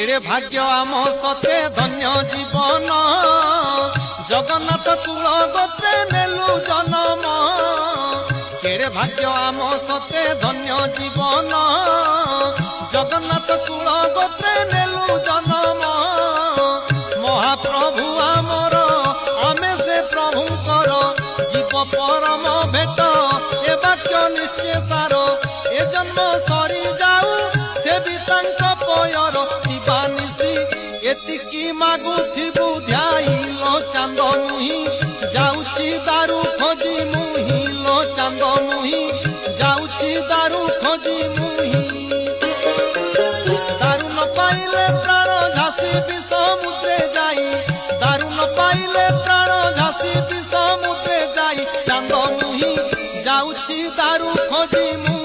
केड़े भाग्य आम सते धन्य जीवन जगन्नाथ कुल गोत्रे नेलु जन्म केड़े भाग्य आम सते धन्य जीवन जगन्नाथ कुल गोत्रे नेलु जन्म महाप्रभु आमर आमे से प्रभुंकर जीव परम भेट ए वाक्य निश्चय सार ए जन्म सरी जाऊ से भी तांक पयर दिवानिसी एतिकी मागुथिबु ध्याइलो चांद मुही जाउची दारू खोजी मुही लो चांद मुही जाउची दारू खोजी मुही दारू न पाइले प्राण झांसी भी समुद्रे जाई दारू न पाइले प्राण झांसी भी समुद्रे जाई चांद मुही जाउची दारू खोजी मुही।